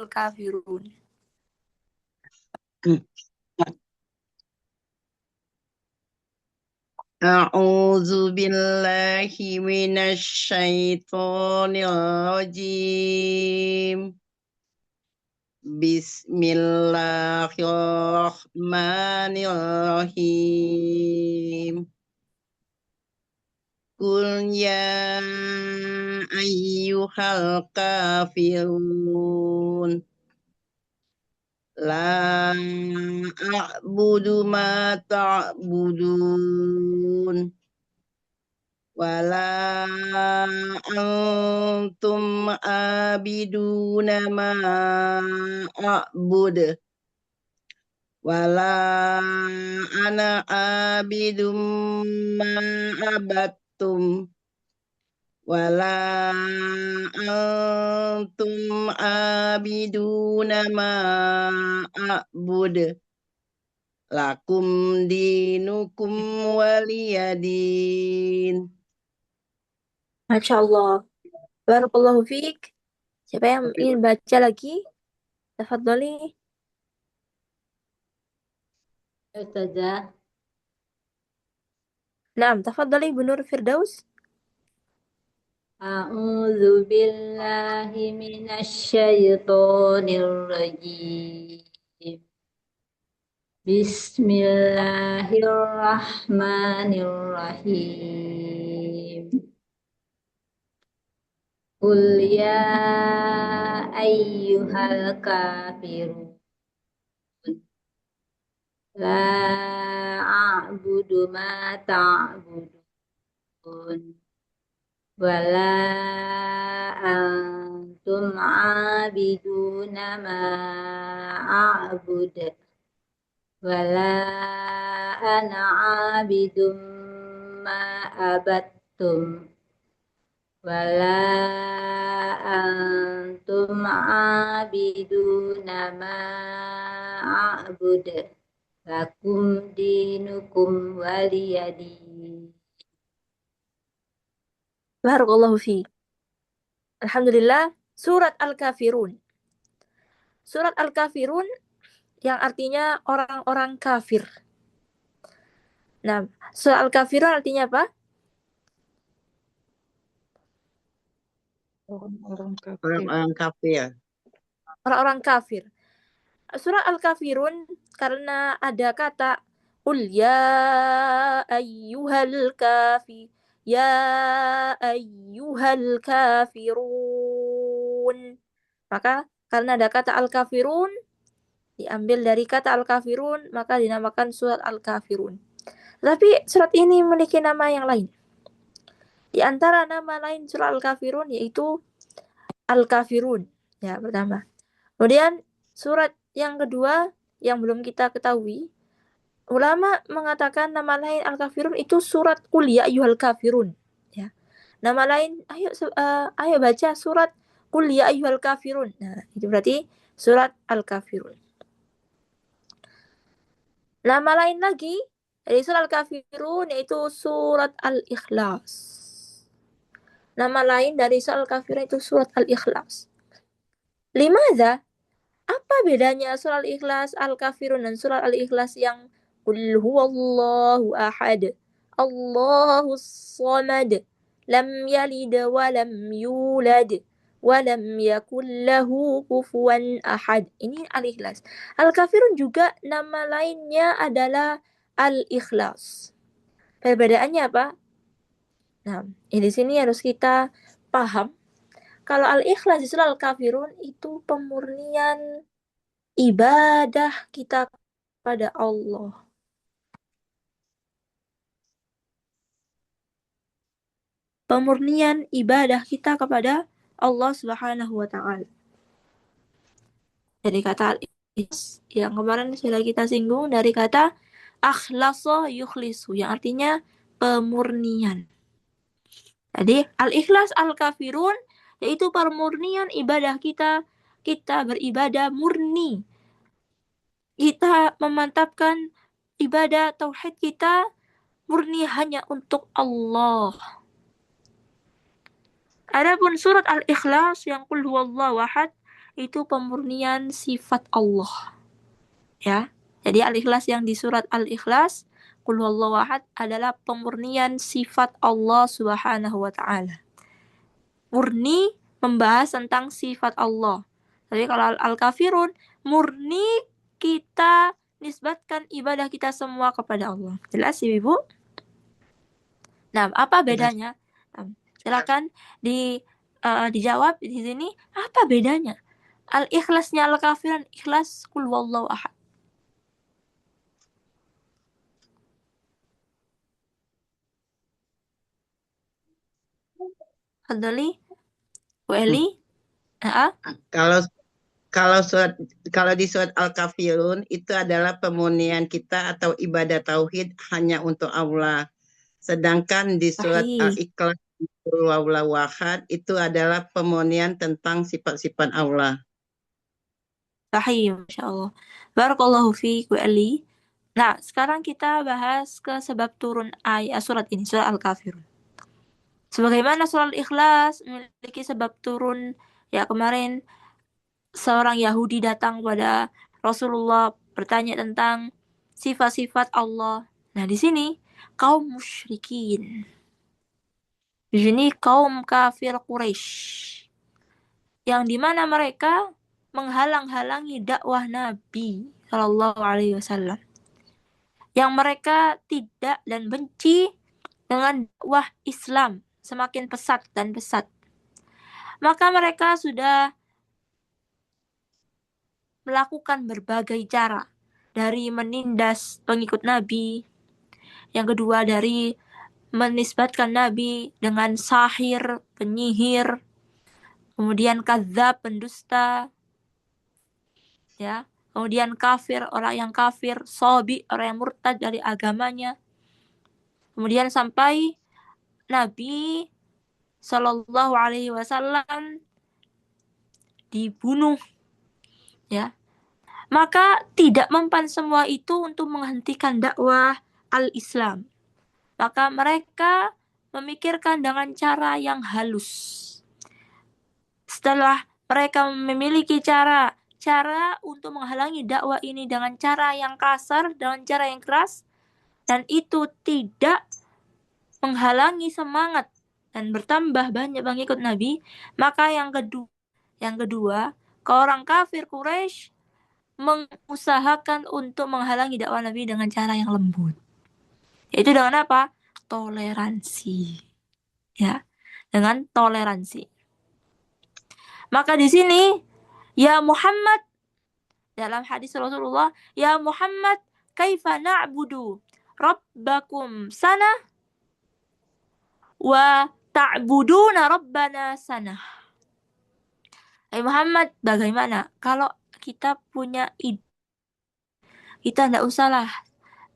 al-kafirun. A'udzu billahi minasyaitonir rajim. Bismillahirrahmanirrahim. Qul ya ayyuhal kafirun. La a'budu ma ta'budun. Wala antum abiduna ma a'bud. Wala ana abidum ma abattum. Wala antum abiduna ma a'bud. Lakum dinukum waliyadin. Masya Allah. Barakallahu fiik. Siapa yang ingin baca lagi? Tafadhali. Ustazah. Naam, tafadhali Bu Nur Firdaus. A'udzu billahi minasyaitonir rajim. Bismillahirrahmanirrahim. Qul ya ayyuhal kafirun. La a'budu ma ta'budun. Wala antum abiduna ma a'bud. Wala ana abidum ma abattum. Wala antum abiduna ma a'bud. Lakum dinukum waliyadin. Barakallahu fiik. Alhamdulillah. Surat Al-Kafirun. Surat Al-Kafirun yang artinya orang-orang kafir. Nah, surat Al-Kafirun artinya apa? Orang kafir. Orang-orang kafir. Surat Al-Kafirun karena ada kata Qul ya ayyuhal kafi ya ayyuhal kafirun. Maka karena ada kata Al-Kafirun diambil dari kata Al-Kafirun maka dinamakan surat Al-Kafirun. Tapi surat ini memiliki nama yang lain. Di antara nama lain surat Al-Kafirun yaitu Al-Kafirun. Ya, pertama. Kemudian surat yang kedua yang belum kita ketahui, ulama mengatakan nama lain Al-Kafirun itu surat Qul ya ayyuhal kafirun. Ya. Nama lain, ayo baca surat Qul ya ayyuhal kafirun. Nah, itu berarti surat Al-Kafirun. Nama lain lagi dari surat Al-Kafirun yaitu surat Al-Ikhlas. Nama lain dari surat Al-Kafirun itu surat Al-Ikhlas. Limadha? Apa bedanya surat Al-Ikhlas, Al-Kafirun dan surat Al-Ikhlas yang Qul huwallahu ahad, Allahus samad, lam yalid wa lam yulad, wa lam yakul lahu kufuwan ahad. Ini Al-Ikhlas. Al-Kafirun juga nama lainnya adalah Al-Ikhlas. Perbedaannya apa? Nah, di sini harus kita paham. Kalau Al-Ikhlas di surah Al-Kafirun itu pemurnian ibadah kita kepada Allah. Pemurnian ibadah kita kepada Allah Subhanahu wa taala. Dari kata al-ikhlas yang kemarin sudah kita singgung dari kata akhlasa yukhlisu yang artinya pemurnian. Jadi al-ikhlas al-kafirun yaitu pemurnian ibadah kita. Kita beribadah murni. Kita memantapkan ibadah tauhid kita murni hanya untuk Allah. Adapun surat Al-Ikhlas yang Qul huwallahu ahad itu pemurnian sifat Allah. Ya. Jadi Al-Ikhlas yang di surat Al-Ikhlas, Qul huwallahu ahad adalah pemurnian sifat Allah Subhanahu wa taala. Murni membahas tentang sifat Allah. Tapi kalau Al-Kafirun murni kita nisbatkan ibadah kita semua kepada Allah. Jelas ya, Ibu? Nah, apa bedanya? Silakan dijawab di sini, apa bedanya? Al-ikhlasnya Al-Kafirun, ikhlas Qul huwallahu ahad. Fadli, Bu Eli? Kalau kalau di surat Al-Kafirun itu adalah pemurnian kita atau ibadah tauhid hanya untuk Allah. Sedangkan di surat Sahih. Al-Ikhlas Wahad itu adalah pemurnian tentang sifat-sifat Allah. Sahih, Masya Allah. Barakallahu fiik, Bu Eli. Nah, sekarang kita bahas ke sebab turun ayat surat ini, surat Al-Kafirun. Sebagaimana surat Al-Ikhlas memiliki sebab turun, ya kemarin seorang Yahudi datang pada Rasulullah bertanya tentang sifat-sifat Allah. Nah, di sini kaum musyrikin. Di sini kaum kafir Quraisy. Yang dimana mereka menghalang-halangi dakwah Nabi Shallallahu Alaihi Wasallam. Yang mereka tidak dan benci dengan dakwah Islam semakin pesat dan pesat. Maka mereka sudah melakukan berbagai cara, dari menindas pengikut Nabi, yang kedua dari menisbatkan Nabi dengan sahir, penyihir, kemudian kadzab, pendusta, ya, kemudian kafir, orang yang kafir, sobi, orang yang murtad dari agamanya, kemudian sampai Nabi Shallallahu Alaihi Wasallam dibunuh, ya. Maka tidak mempan semua itu untuk menghentikan dakwah al-Islam. Maka mereka memikirkan dengan cara yang halus. Setelah mereka memiliki cara untuk menghalangi dakwah ini dengan cara yang kasar, dengan cara yang keras, dan itu tidak menghalangi semangat dan bertambah banyak pengikut Nabi, maka yang kedua, orang kafir Quraisy mengusahakan untuk menghalangi dakwah Nabi dengan cara yang lembut. Yaitu dengan apa? Toleransi. Ya, dengan toleransi. Maka di sini, ya Muhammad, dalam hadis Rasulullah, ya Muhammad, kaifa na'budu rabbakum sana wa ta'buduna rabbana sana. Muhammad, bagaimana kalau kita punya ide, kita tidak usahlah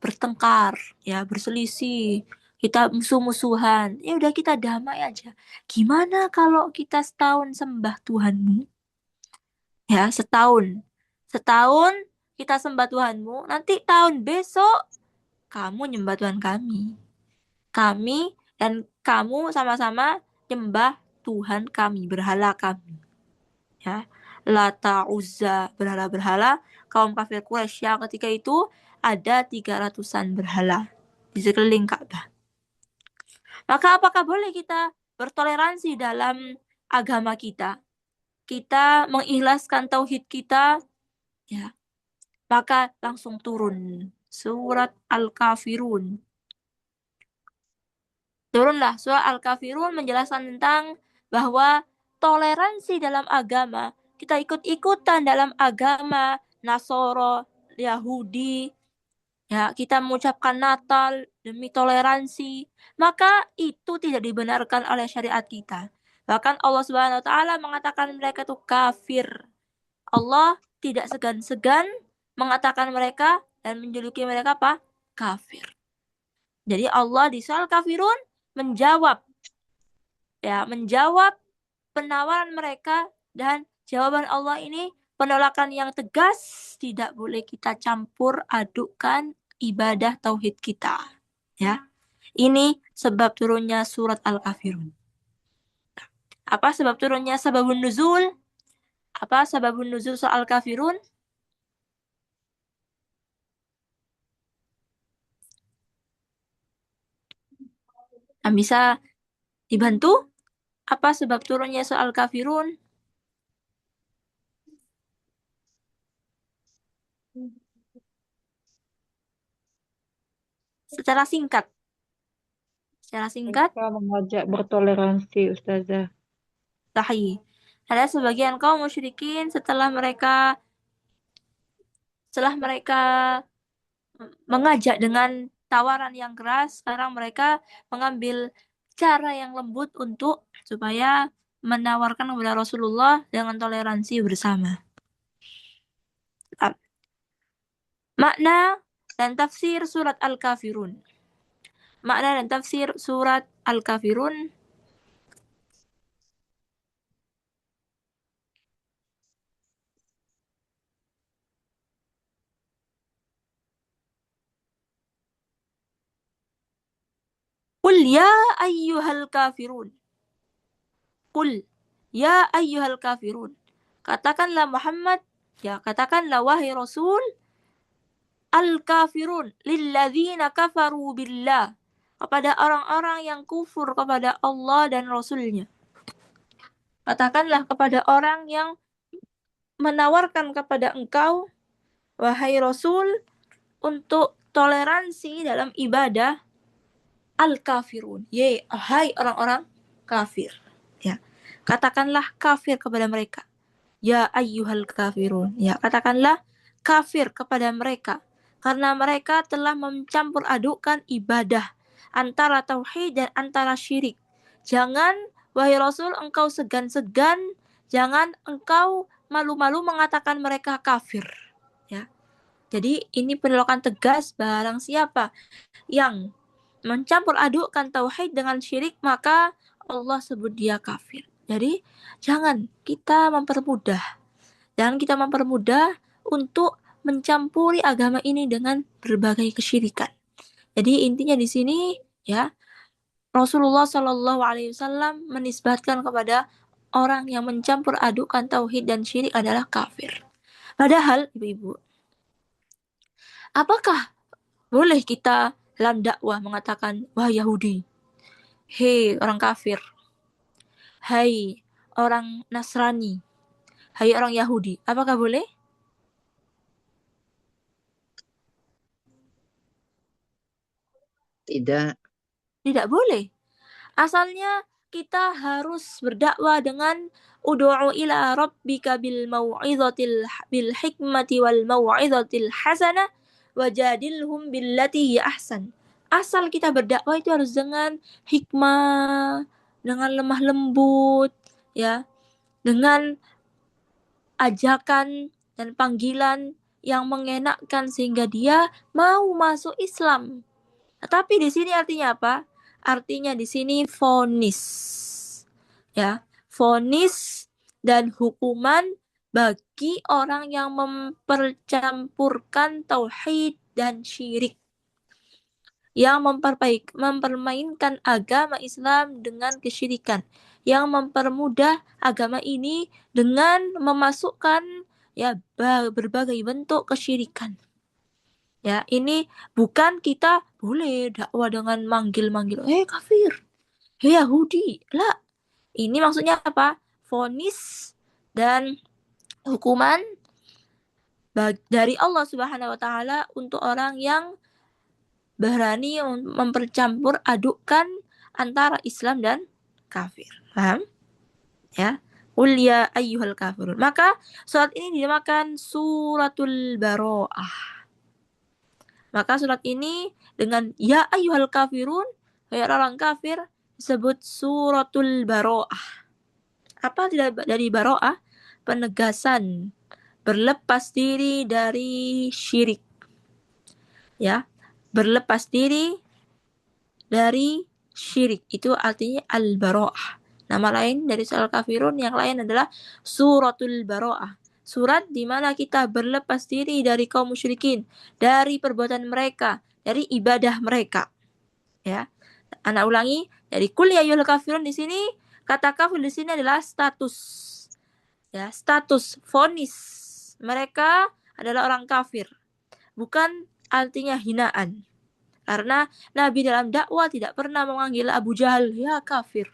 bertengkar, ya berselisih, kita musuh-musuhan, ya udah kita damai aja. Gimana kalau kita setahun sembah Tuhanmu? Ya, setahun kita sembah Tuhanmu, nanti tahun besok kamu nyembah Tuhan kami. Kami dan kamu sama-sama nyembah Tuhan kami, berhala kami. Ya, Lata, Uzza, berhala-berhala kaum kafir Quraisy yang ketika itu ada 300-an berhala di sekeliling Ka'bah. Maka apakah boleh kita bertoleransi dalam agama kita? Kita mengikhlaskan tauhid kita, ya. Maka langsung turun surat Al-Kafirun. Turunlah surat Al-Kafirun menjelaskan tentang bahwa toleransi dalam agama, kita ikut-ikutan dalam agama Nasoro, Yahudi, ya, kita mengucapkan Natal demi toleransi, maka itu tidak dibenarkan oleh syariat kita. Bahkan Allah Subhanahu wa taala mengatakan mereka itu kafir. Allah tidak segan-segan mengatakan mereka dan menjuluki mereka apa? Kafir. Jadi Allah di surah Al-Kafirun menjawab penawaran mereka, dan jawaban Allah ini penolakan yang tegas, tidak boleh kita campur adukkan ibadah tauhid kita. Ya. Ini sebab turunnya surat Al-Kafirun. Apa sebab turunnya? Sababun nuzul Apa sababun nuzul soal kafirun? Bisa dibantu? Apa sebab turunnya soal kafirun? Secara singkat. Secara singkat, Mereka mengajak bertoleransi, Ustazah. sahih. Ada sebagian kaum musyrikin setelah mereka mengajak dengan tawaran yang keras, sekarang mereka mengambil cara yang lembut untuk supaya menawarkan kepada Rasulullah dengan toleransi bersama. Makna dan tafsir surat Al-Kafirun. Makna dan tafsir surat Al-Kafirun. Qul ya ayyuhal kafirun. Qul ya ayyuhal kafirun. Katakanlah Muhammad, ya katakanlah wahai Rasul, al-kafirun lilladzina kafaru billah, kepada orang-orang yang kufur kepada Allah dan Rasulnya. Katakanlah kepada orang yang menawarkan kepada engkau, wahai Rasul, untuk toleransi dalam ibadah, al-kafirun, hai orang-orang kafir. Ya, katakanlah kafir kepada mereka. Ya ayyuhal kafirun. Ya, katakanlah kafir kepada mereka. Karena mereka telah mencampur adukkan ibadah antara tauhid dan antara syirik. Jangan, wahai Rasul, engkau segan-segan, jangan engkau malu-malu mengatakan mereka kafir. Ya. Jadi ini penolakan tegas barang siapa yang mencampur adukkan tauhid dengan syirik, maka Allah sebut dia kafir. Jadi jangan kita mempermudah untuk mencampuri agama ini dengan berbagai kesyirikan. Jadi intinya di sini ya, Rasulullah Shallallahu Alaihi Wasallam menisbatkan kepada orang yang mencampur adukkan tauhid dan syirik adalah kafir. Padahal ibu-ibu, apakah boleh kita dalam dakwah mengatakan wah Yahudi, hei orang kafir, hai orang Nasrani, hai orang Yahudi, apakah boleh? Tidak. Tidak boleh. Asalnya kita harus berdakwah dengan ud'u ila rabbika bil hikmati wal mau'izatil hasanah wajadilhum billati hi ahsan. Asal kita berdakwah itu harus dengan hikmah, dengan lemah lembut, ya, dengan ajakan dan panggilan yang mengenakkan sehingga dia mau masuk Islam. Tapi di sini artinya apa? Artinya di sini vonis. Ya, vonis dan hukuman bagi orang yang mempercampurkan tauhid dan syirik, yang mempermainkan agama Islam dengan kesyirikan, yang mempermudah agama ini dengan memasukkan ya berbagai bentuk kesyirikan. Ya, ini bukan kita boleh dakwah dengan manggil-manggil, kafir, Yahudi. Lah, ini maksudnya apa? Vonis dan hukuman dari Allah Subhanahu wa taala untuk orang yang berani mempercampur adukkan antara Islam dan kafir. Paham? Ya. Qul ya ayyuhal kafirun. Maka surat ini dinamakan suratul Baro'ah. Maka surat ini dengan ya ayyuhal kafirun, kayak orang kafir, disebut suratul Baro'ah. Apa dari Baro'ah? Penegasan, berlepas diri dari syirik. Ya, berlepas diri dari syirik. Itu artinya al-Baro'ah. Nama lain dari surat Al-Kafirun yang lain adalah suratul Baro'ah. Surat di mana kita berlepas diri dari kaum musyrikin, dari perbuatan mereka, dari ibadah mereka. Ya. Anak ulangi, dari kul ya ayyuhal kafirun di sini, kata kafir di sini adalah status. Ya, status vonis mereka adalah orang kafir. Bukan artinya hinaan. Karena Nabi dalam dakwah tidak pernah memanggil Abu Jahal ya kafir.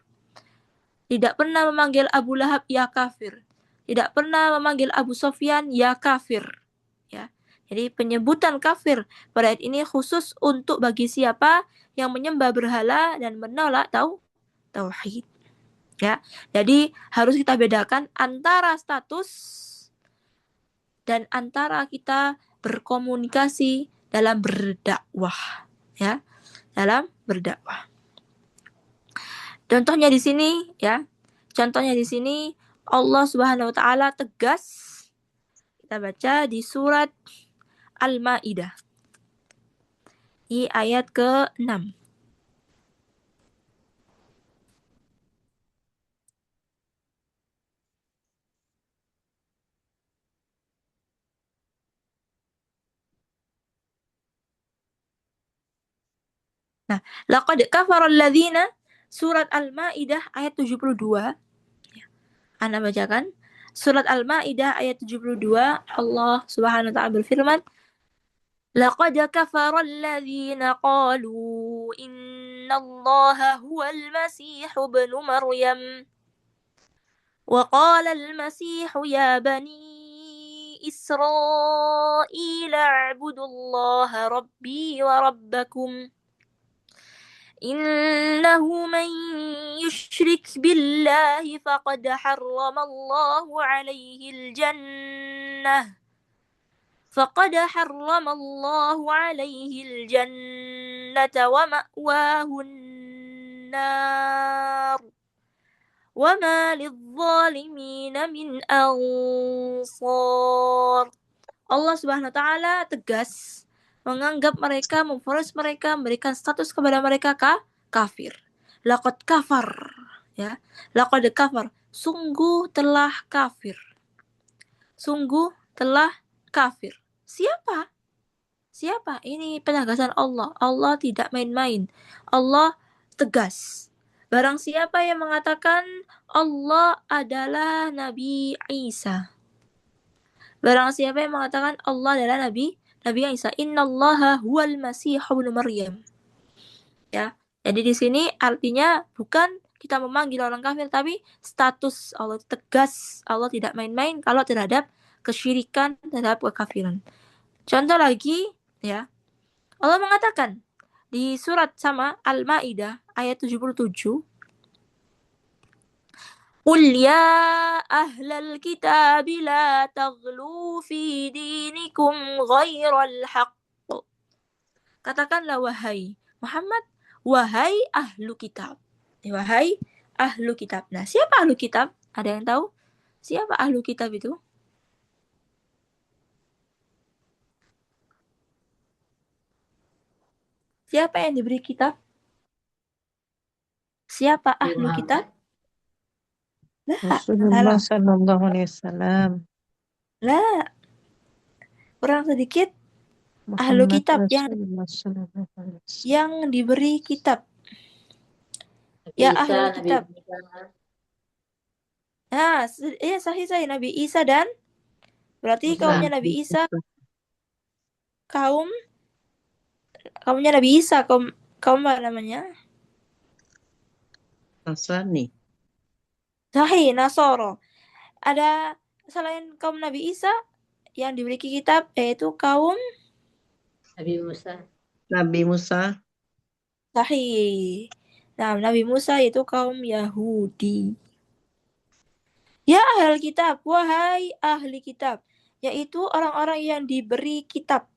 Tidak pernah memanggil Abu Lahab ya kafir. Tidak pernah memanggil Abu Sofyan ya kafir. Ya. Jadi penyebutan kafir pada ayat ini khusus untuk bagi siapa yang menyembah berhala dan menolak tauhid. Ya. Jadi harus kita bedakan antara status dan antara kita berkomunikasi dalam berdakwah, ya, dalam berdakwah. Contohnya di sini, ya, contohnya di sini Allah Subhanahu Wa Taala tegas. Kita baca di surat Al-Maidah, di ayat ke-6. Nah, laqad kafara alladzina, surat Al-Maidah ayat 72. Ana bacakan. Surat Al-Maidah ayat 72, Allah Subhanahu wa taala berfirman, "Laqad kafara alladzina qalu innallaha huwal masih ibnu Maryam wa qala al-masih ya bani Israil a'budullaha rabbi wa rabbakum." إنه من يشرك بالله فقد حرم الله عليه الجنة ومأواه النار وما للظالمين من أنصار. Allah Subhanahu wa taala tegas menganggap mereka, memfonis mereka, memberikan status kepada mereka kafir. Laqad kafar, ya. Laqad kafar, sungguh telah kafir. Sungguh telah kafir. Siapa? Siapa? Ini penegasan Allah. Allah tidak main-main. Allah tegas. Barang siapa yang mengatakan Allah adalah Nabi Isa. Barang siapa yang mengatakan Allah adalah Nabi Isa, innallaha huwal masih ibnu Maryam. Ya. Jadi di sini artinya bukan kita memanggil orang kafir, tapi status Allah tegas. Allah tidak main-main kalau terhadap kesyirikan, terhadap kekafiran. Contoh lagi, ya. Allah mengatakan di surat sama Al-Maidah ayat 77, قل يا أهل الكتاب لا تغلوا في دينكم غير الحق. Katakanlah wahai Muhammad, wahai ahlu kitab. Wahai ahlu kitab. Nah, siapa ahlu kitab? Ada yang tahu? Siapa ahlu kitab itu? Siapa yang diberi kitab? Siapa ahlu kitab? Rasulullah sallallahu alaihi wasallam. Lah, kurang sedikit. Ahlu kitab yang diberi kitab. Ya ahlu kitab. Nah, ya sahih Nabi Isa dan berarti kaumnya Nabi Isa, kaumnya Nabi Isa, kaum apa namanya? Nasrani. Sahih, Nasoro. Ada selain kaum Nabi Isa yang diberi kitab, yaitu kaum Nabi Musa. Sahih. Nah, Nabi Musa itu kaum Yahudi. Ya ahli kitab, wahai ahli kitab, yaitu orang-orang yang diberi kitab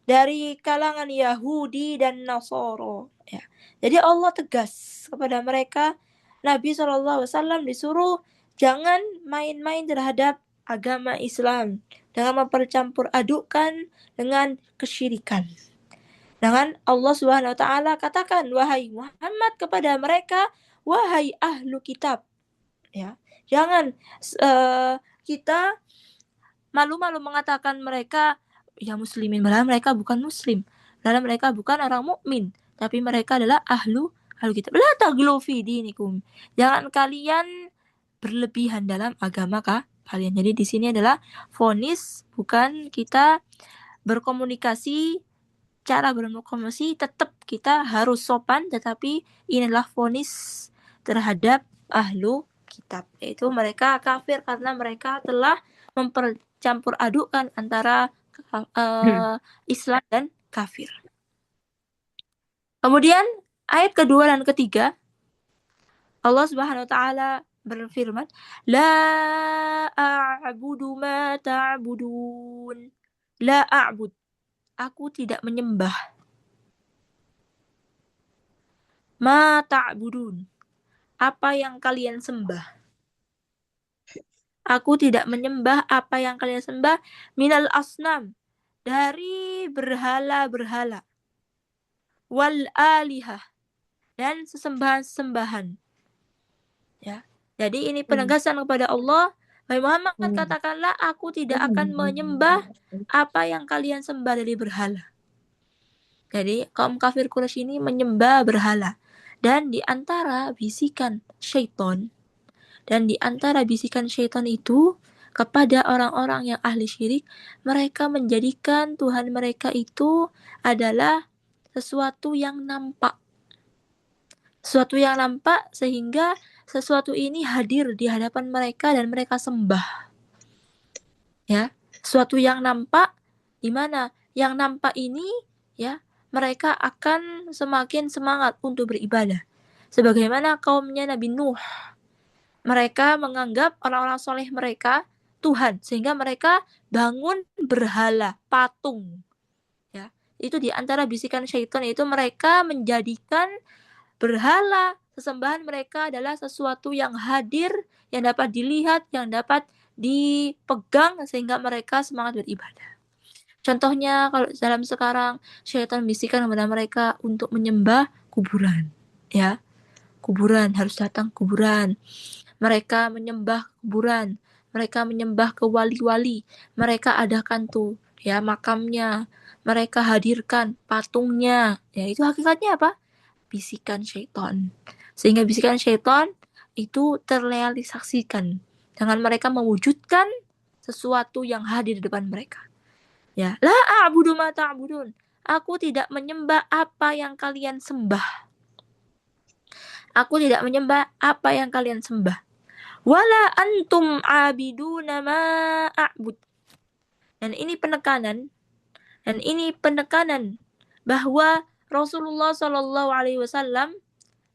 dari kalangan Yahudi dan Nasoro. Ya. Jadi Allah tegas kepada mereka. Nabi SAW disuruh jangan main-main terhadap agama Islam, dengan mempercampur adukkan dengan kesyirikan. Dengan Allah Subhanahu wa taala katakan wahai Muhammad kepada mereka, wahai ahlu kitab. Ya. Jangan kita malu-malu mengatakan mereka ya muslimin, padahal mereka bukan muslim. Padahal mereka bukan orang mukmin, tapi mereka adalah ahlu kitab. La taghlu fi dinikum. Jangan kalian berlebihan dalam agama kalian. Jadi di sini adalah vonis, bukan kita berkomunikasi. Cara berkomunikasi tetap kita harus sopan, tetapi ini adalah vonis terhadap ahlu kitab, yaitu mereka kafir karena mereka telah mempercampur adukkan antara Islam dan kafir. Kemudian ayat kedua dan ketiga, Allah Subhanahu wa taala berfirman, la a'budu ma ta'budun. La a'bud, aku tidak menyembah. Ma ta'budun, apa yang kalian sembah. Aku tidak menyembah apa yang kalian sembah, minal asnam, dari berhala-berhala, wal alihah, dan sesembahan-sesembahan. Ya. Jadi ini penegasan kepada Allah, wahai Muhammad, katakanlah aku tidak akan menyembah apa yang kalian sembah dari berhala. Jadi kaum kafir Quraisy ini menyembah berhala. Dan di antara bisikan syaitan, itu kepada orang-orang yang ahli syirik, mereka menjadikan Tuhan mereka itu adalah sesuatu yang nampak. Sesuatu yang nampak sehingga sesuatu ini hadir di hadapan mereka dan mereka sembah. Ya, sesuatu yang nampak, di mana yang nampak ini ya, mereka akan semakin semangat untuk beribadah. Sebagaimana kaumnya Nabi Nuh, mereka menganggap orang-orang soleh mereka Tuhan, sehingga mereka bangun berhala, patung. Ya, itu di antara bisikan syaitan, itu mereka menjadikan berhala, sesembahan mereka adalah sesuatu yang hadir, yang dapat dilihat, yang dapat dipegang sehingga mereka semangat beribadah. Contohnya kalau dalam sekarang syaitan bisikan kepada mereka untuk menyembah kuburan, ya. Kuburan, harus datang kuburan. Mereka menyembah kuburan, mereka menyembah ke wali-wali, mereka adakan tuh ya makamnya, mereka hadirkan patungnya. Ya, itu hakikatnya apa? Bisikan syaitan. Sehingga bisikan syaitan itu terrealisasikan dengan mereka mewujudkan sesuatu yang hadir di depan mereka. Ya, la a'budu ma ta'budun. Aku tidak menyembah apa yang kalian sembah. Aku tidak menyembah apa yang kalian sembah. Wala antum abiduna ma a'bud. Dan ini penekanan bahwa Rasulullah Shallallahu Alaihi Wasallam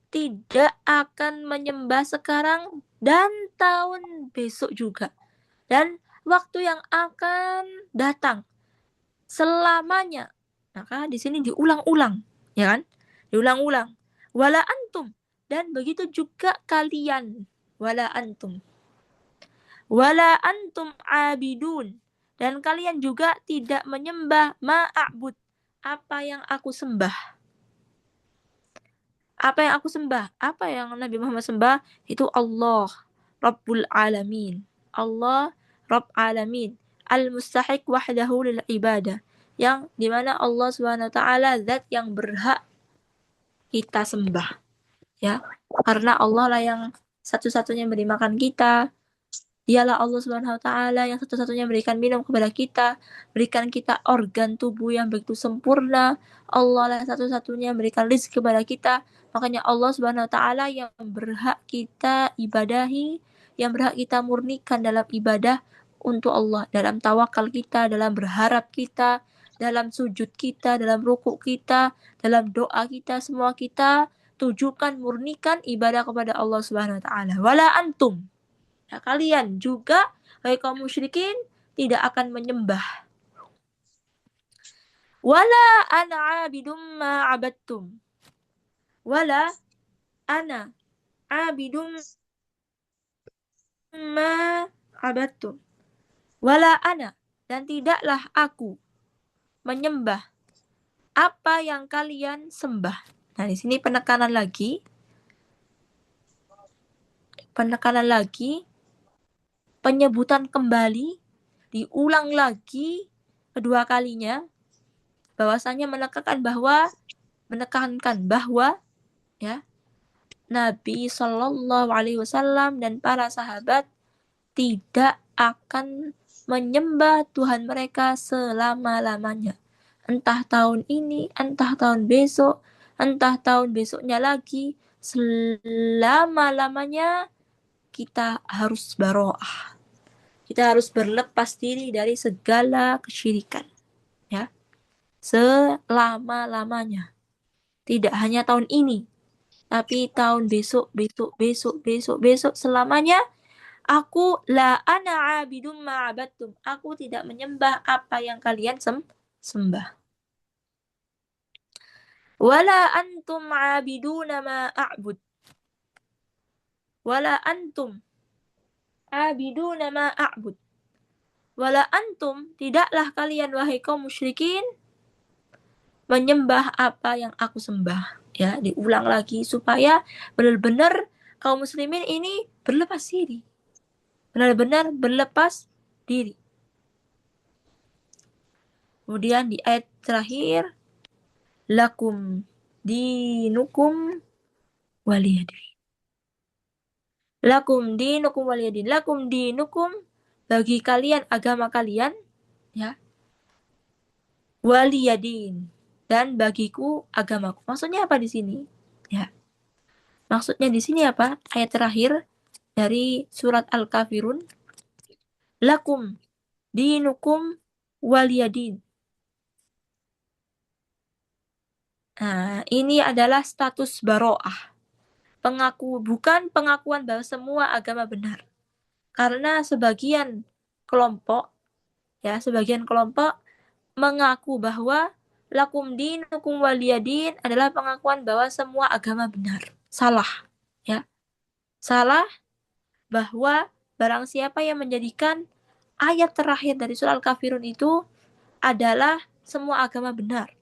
tidak akan menyembah sekarang dan tahun besok juga, dan waktu yang akan datang selamanya. Maka di sini diulang-ulang, ya kan? Diulang-ulang. Wala antum, dan begitu juga kalian. Wala antum. Wala antum abidun, dan kalian juga tidak menyembah ma'abud, apa yang aku sembah. Apa yang aku sembah? Apa yang Nabi Muhammad sembah? Itu Allah, Rabbul Alamin. Allah, Rabb Alamin. Al-mustahiq wahdahu lil ibadah. Yang dimana Allah SWT zat yang berhak kita sembah. Ya, karena Allah lah yang satu-satunya memberi makan kita. Dialah Allah SWT yang satu-satunya memberikan minum kepada kita, berikan kita organ tubuh yang begitu sempurna. Allah lah satu-satunya memberikan rezeki kepada kita. Makanya Allah SWT yang berhak kita ibadahi, yang berhak kita murnikan dalam ibadah untuk Allah, dalam tawakal kita, dalam berharap kita, dalam sujud kita, dalam rukuk kita, dalam doa kita, semua kita tujukan murnikan ibadah kepada Allah SWT. Wala antum, ya, kalian juga, wahai kaum musyrikin, tidak akan menyembah. Wala ana abidum ma abadtum. Wala ana abidum ma abadtum. Wala ana, dan tidaklah aku menyembah apa yang kalian sembah. Nah, di sini penekanan lagi, penyebutan kembali, diulang lagi kedua kalinya, bahwasanya menekankan bahwa ya, Nabi Shallallahu Alaihi Wasallam dan para sahabat tidak akan menyembah Tuhan mereka selama-lamanya. Entah tahun ini, entah tahun besok, entah tahun besoknya lagi, selama-lamanya kita harus baro'ah. Kita harus berlepas diri dari segala kesyirikan. Ya, selama-lamanya. Tidak hanya tahun ini, tapi tahun besok, besok, besok, besok, besok, selamanya. Aku la ana abidum ma'abattum. Aku tidak menyembah apa yang kalian sembah. Wala antum abiduna ma a'bud. Wala antum abiduna ma a'bud. Wala antum, tidaklah kalian wahai kaum musyrikin menyembah apa yang aku sembah. Ya, diulang lagi supaya benar-benar kaum muslimin ini berlepas diri. Benar-benar berlepas diri. Kemudian di ayat terakhir, lakum dinukum waliyadin. Lakum dinukum waliyadin. Lakum dinukum, bagi kalian agama kalian, ya. Waliyadin, dan bagiku agamaku. Maksudnya apa di sini? Ya. Maksudnya di sini apa? Ayat terakhir dari surat Al-Kafirun. Lakum dinukum waliyadin. Nah, ini adalah status baro'ah. Bukan pengakuan bahwa semua agama benar. Karena sebagian kelompok mengaku bahwa lakum dinukum waliyadin adalah pengakuan bahwa semua agama benar. Salah, ya. Salah bahwa barang siapa yang menjadikan ayat terakhir dari surah Al-Kafirun itu adalah semua agama benar.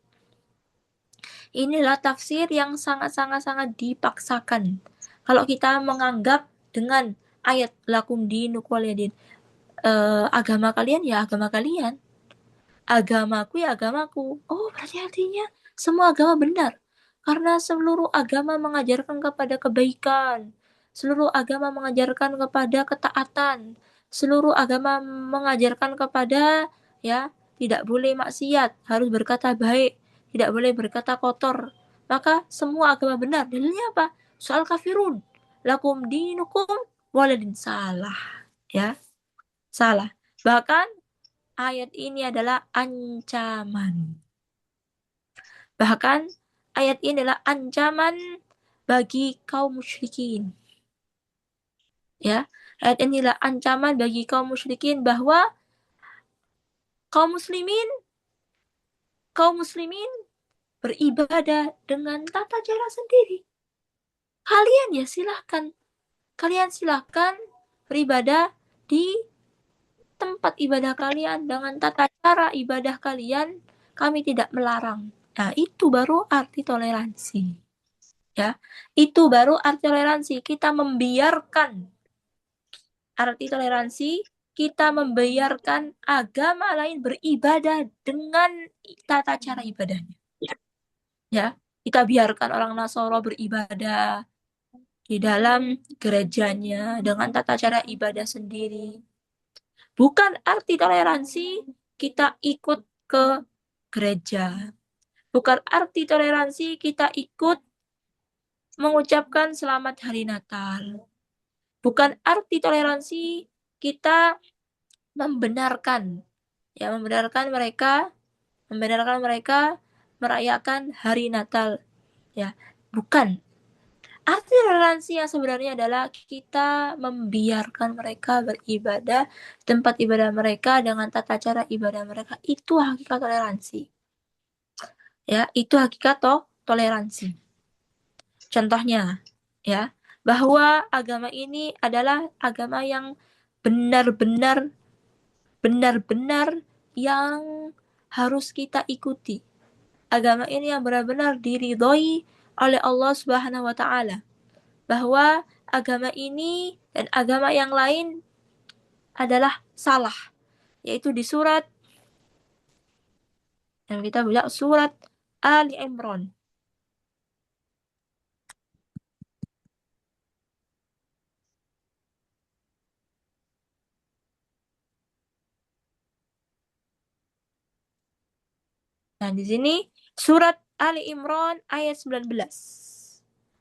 Inilah tafsir yang sangat-sangat dipaksakan. Kalau kita menganggap dengan ayat lakum dinukum waliyadin, agama kalian ya agama kalian, agamaku ya agamaku. Oh, berarti artinya semua agama benar. Karena seluruh agama mengajarkan kepada kebaikan. Seluruh agama mengajarkan kepada ketaatan. Seluruh agama mengajarkan kepada, ya, tidak boleh maksiat, harus berkata baik, tidak boleh berkata kotor. Maka semua agama benar. Dalilnya apa? Soal kafirun. Lakum dinukum waladin. Salah. Ya, salah. Bahkan ayat ini adalah ancaman. Bahkan ayat ini adalah ancaman bagi kaum musyrikin. Ya, ayat ini adalah ancaman bagi kaum musyrikin bahwa kaum muslimin beribadah dengan tata cara sendiri. Kalian silahkan beribadah di tempat ibadah kalian dengan tata cara ibadah kalian. Kami tidak melarang. Nah, itu baru arti toleransi. Ya, itu baru arti toleransi. Kita membiarkan agama lain beribadah dengan tata cara ibadahnya. Ya, kita biarkan orang Nasoro beribadah di dalam gerejanya dengan tata cara ibadah sendiri. Bukan arti toleransi kita ikut ke gereja. Bukan arti toleransi kita ikut mengucapkan selamat hari Natal. Bukan arti toleransi kita membenarkan mereka merayakan hari Natal. Ya, bukan. Arti toleransi yang sebenarnya adalah kita membiarkan mereka beribadah di tempat ibadah mereka dengan tata cara ibadah mereka. Itu hakikat toleransi. Ya, itu hakikat toleransi. Contohnya, ya, bahwa agama ini adalah agama yang benar-benar yang harus kita ikuti. Agama ini yang benar-benar diridhoi oleh Allah Subhanahu wa taala. Bahwa agama ini dan agama yang lain adalah salah. Yaitu di surat yang kita baca, surat Ali Imran. Nah, di sini surat Ali Imran ayat 19.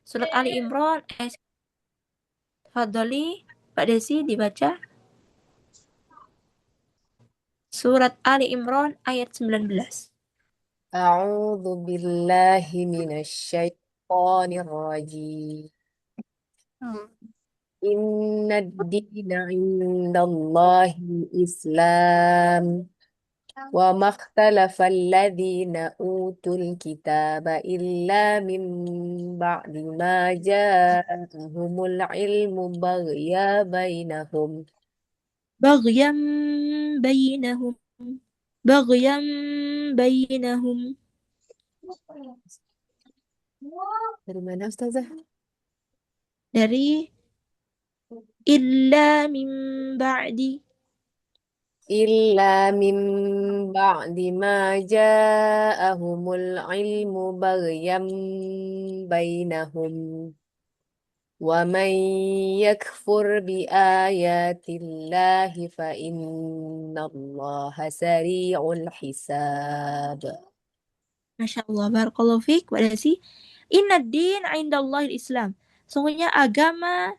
Surat Ali Imran ayat Fadoli, Pak Desi dibaca. Surat Ali Imran ayat 19. A'udzu billahi minasyaitonir rajim. Inna ad-dina 'indallahi Islam. Wa makhtalafa alladhina utul kitaba illa min ba'di ma ja'ahumul ilmu bainahum. Baghyam bainahum. Baghyam bainahum. Dari mana Ustazah? Dari illa min ba'di. Illa min ba'di ma ja'ahumul ilmu baghyan bainahum. Wa man yakfur bi ayatillahi fa innallaha sari'ul hisab. Masya Allah, barakallahu fiik, Mbak Desi. Inna din indallahi Islam. Sungguhnya agama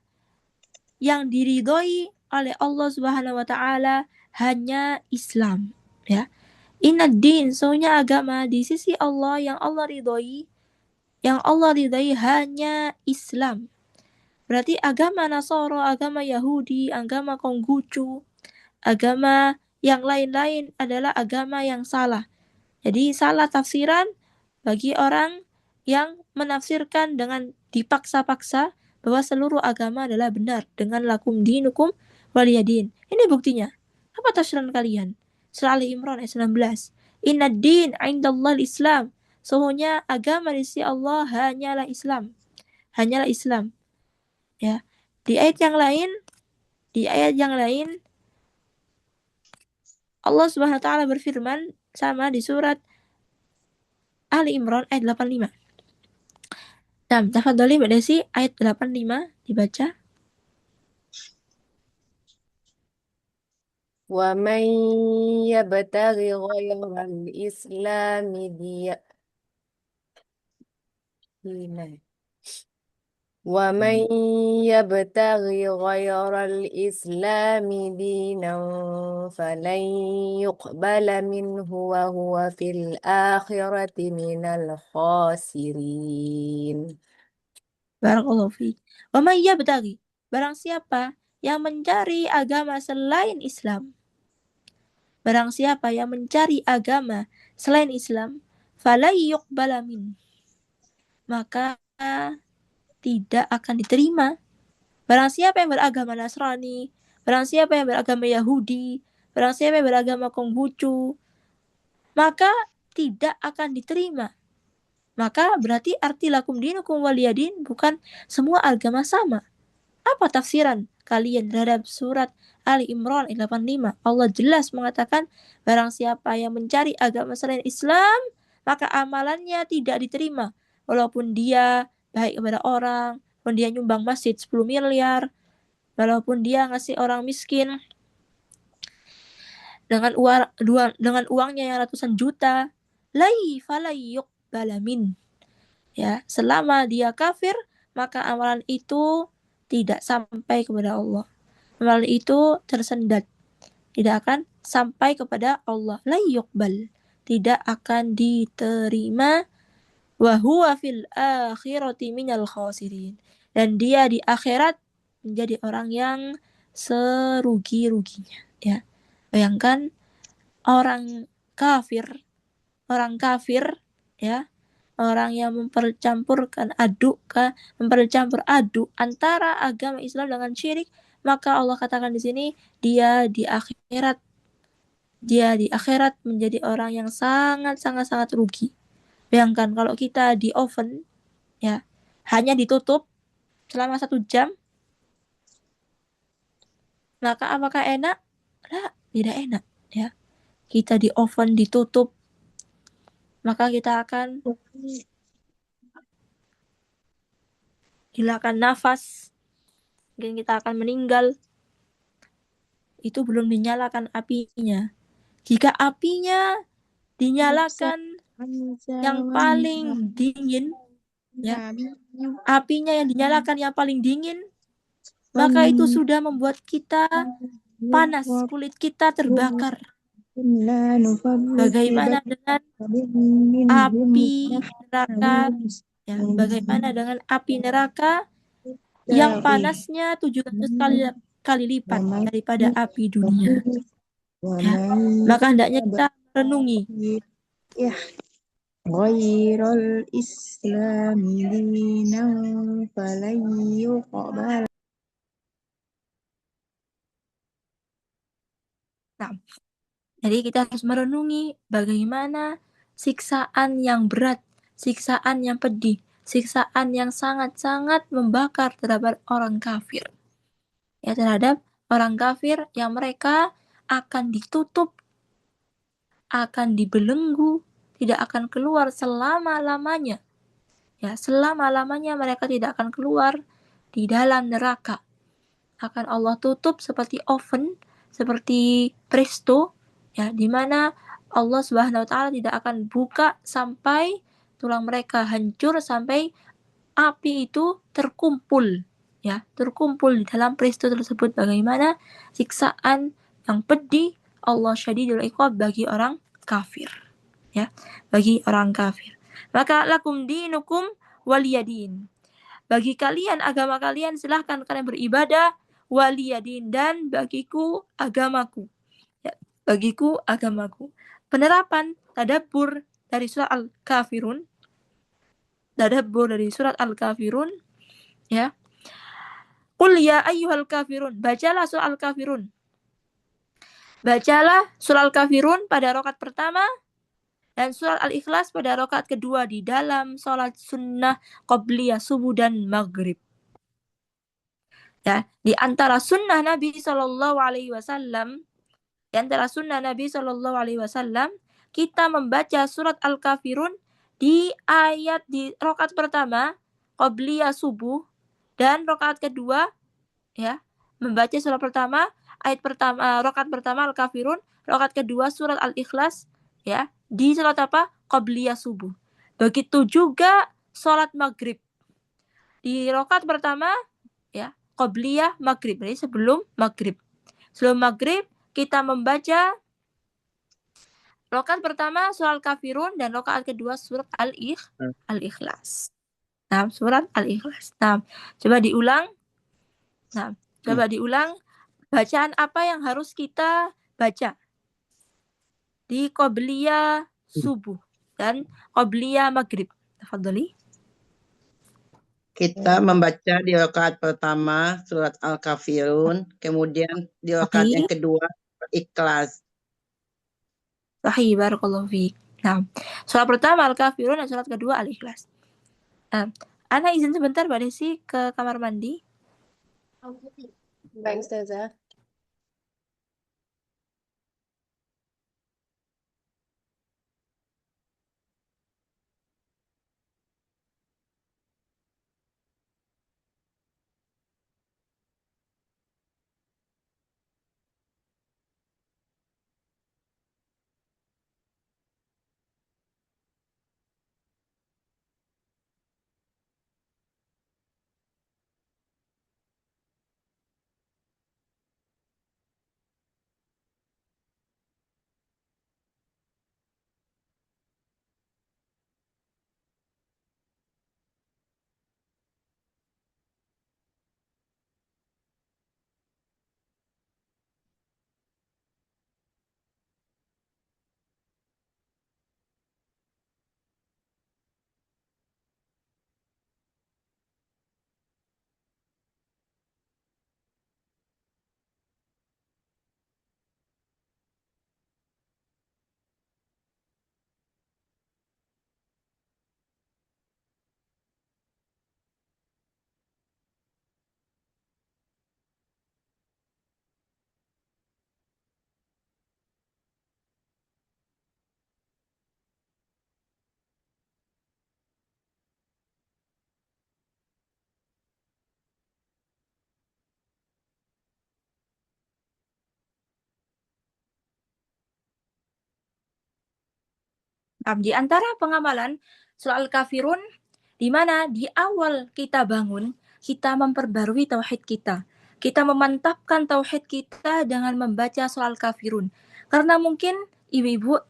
yang diridhoi oleh Allah Subhanahu wa taala hanya Islam, ya. Inna din, sungguhnya agama di sisi Allah yang Allah ridhoi hanya Islam. Berarti agama Nasara, agama Yahudi, agama Konghucu, agama yang lain-lain adalah agama yang salah. Jadi salah tafsiran bagi orang yang menafsirkan dengan dipaksa-paksa bahwa seluruh agama adalah benar dengan lakum dinukum waliyadin. Ini buktinya. Apa tafsiran kalian? Surah Ali Imran ayat 19. Inna din indallah Islam. Sesungguhnya agama di sisi Allah hanyalah Islam. Hanyalah Islam. Ya. Di ayat yang lain Allah Subhanahu wa taala berfirman sama di surat Ali Imran ayat 85. Nah, tafadhali Mbak Desi, ayat 85 dibaca. Wa man yabtaghi ghayral islami diyanan. ومن يبتغي غير الإسلام دينا فلن يقبل منه وهو في الآخرة من الخاسرين. Barakallahu fiik. Wa may yabtaghi, barang siapa yang mencari agama selain Islam. Barang siapa yang mencari agama selain Islam, fala yuqbala min, maka tidak akan diterima. Barang siapa yang beragama Nasrani, barang siapa yang beragama Yahudi, barang siapa yang beragama Konghucu, maka tidak akan diterima. Maka berarti arti lakum dinukum waliyadin bukan semua agama sama. Apa tafsiran kalian terhadap surat Ali Imran ayat 85? Allah jelas mengatakan barang siapa yang mencari agama selain Islam, maka amalannya tidak diterima. Walaupun dia baik kepada orang, walaupun dia nyumbang masjid 10 miliar, walaupun dia ngasih orang miskin dengan uangnya yang ratusan juta, falai yuqbalamin. Ya, selama dia kafir, maka amalan itu tidak sampai kepada Allah. Amalan itu tersendat, tidak akan sampai kepada Allah. La yuqbal, tidak akan diterima. Wa huwa fil akhirati minal khasirin. Dan dia di akhirat menjadi orang yang serugi-ruginya, ya. Bayangkan orang kafir, ya, orang yang mempercampur aduk antara agama Islam dengan syirik, maka Allah katakan di sini dia di akhirat menjadi orang yang sangat sangat sangat rugi. Bayangkan kalau kita di oven, ya, hanya ditutup selama 1 jam, maka apakah enak? Nah, tidak enak, ya. Kita di oven ditutup, maka kita akan hilangkan nafas, mungkin kita akan meninggal. Itu belum dinyalakan apinya. Jika apinya dinyalakan yang paling dingin, ya, apinya yang dinyalakan yang paling dingin, maka itu sudah membuat kita panas, kulit kita terbakar. Bagaimana dengan api neraka? Ya, bagaimana dengan api neraka yang panasnya 700 kali lipat daripada api dunia? Ya, maka hendaknya kita renungi. Ghairul Islami dinan falan yuqbal. Nah, jadi kita harus merenungi bagaimana siksaan yang berat, siksaan yang pedih, siksaan yang sangat-sangat membakar terhadap orang kafir. Ya, terhadap orang kafir yang mereka akan ditutup, akan dibelenggu, tidak akan keluar selama-lamanya. Ya, selama-lamanya mereka tidak akan keluar di dalam neraka. Akan Allah tutup seperti oven, seperti presto, ya, di mana Allah Subhanahu wa taala tidak akan buka sampai tulang mereka hancur, sampai api itu terkumpul, ya, terkumpul di dalam presto tersebut. Bagaimana siksaan yang pedih Allah syadidul iqab bagi orang kafir, ya, bagi orang kafir. Maka lakum dinukum waliyadin. Bagi kalian agama kalian, silahkan kalian beribadah, waliyadin, dan bagiku agamaku. Ya, bagiku agamaku. Penerapan tadabbur dari surat Al-Kafirun. Tadabbur dari surat Al-Kafirun, ya. Qul ya ayyuhal kafirun. Bacalah surat Al-Kafirun. Bacalah surat Al-Kafirun pada rakaat pertama dan surat Al-Ikhlas pada rakaat kedua di dalam sholat sunnah qabliyah subuh dan maghrib. Ya, di antara sunnah Nabi Shallallahu Alaihi Wasallam, di antara sunnah Nabi Shallallahu Alaihi Wasallam, kita membaca surat Al-Kafirun di ayat di rakaat pertama qabliyah subuh dan rakaat kedua, ya, membaca surat pertama ayat pertama rakaat pertama Al-Kafirun, rakaat kedua surat Al-Ikhlas, ya, di salat apa? Qabliyah subuh. Begitu juga salat maghrib. Di rakaat pertama, ya, qabliyah maghrib, jadi sebelum maghrib. Sebelum maghrib kita membaca rakaat pertama surat Al-Kafirun dan rakaat kedua surat Al-Ikhlas. Nah, surat Al-Ikhlas. Nah, coba diulang. Nah, coba diulang bacaan apa yang harus kita baca di qabliyah subuh dan qabliyah maghrib. Tafadhali. Kita membaca di rakaat pertama surat Al-Kafirun, kemudian di rakaat yang kedua Ikhlas. Sahih, barakallahu fiik. Nah, surat pertama Al-Kafirun dan surat kedua Al-Ikhlas. Ana izin sebentar Mbak Desi ke kamar mandi. Baik, Ustazah. Di antara pengamalan surah Al-Kafirun, di mana di awal kita bangun, kita memperbarui tauhid kita. Kita memantapkan tauhid kita dengan membaca surah Al-Kafirun. Karena mungkin ibu-ibu,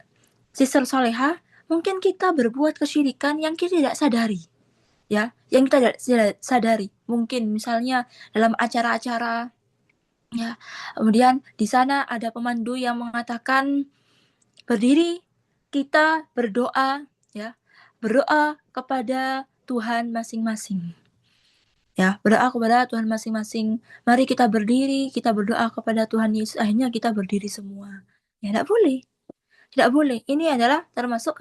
sister soleha, mungkin kita berbuat kesyirikan yang kita tidak sadari. Ya, yang kita tidak sadari. Mungkin misalnya dalam acara-acara, ya, kemudian di sana ada pemandu yang mengatakan berdiri, kita berdoa, ya, berdoa kepada Tuhan masing-masing. Ya, berdoa kepada Tuhan masing-masing. Mari kita berdiri, kita berdoa kepada Tuhan Yesus. Akhirnya kita berdiri semua. Ya, tidak boleh. Tidak boleh. Ini adalah termasuk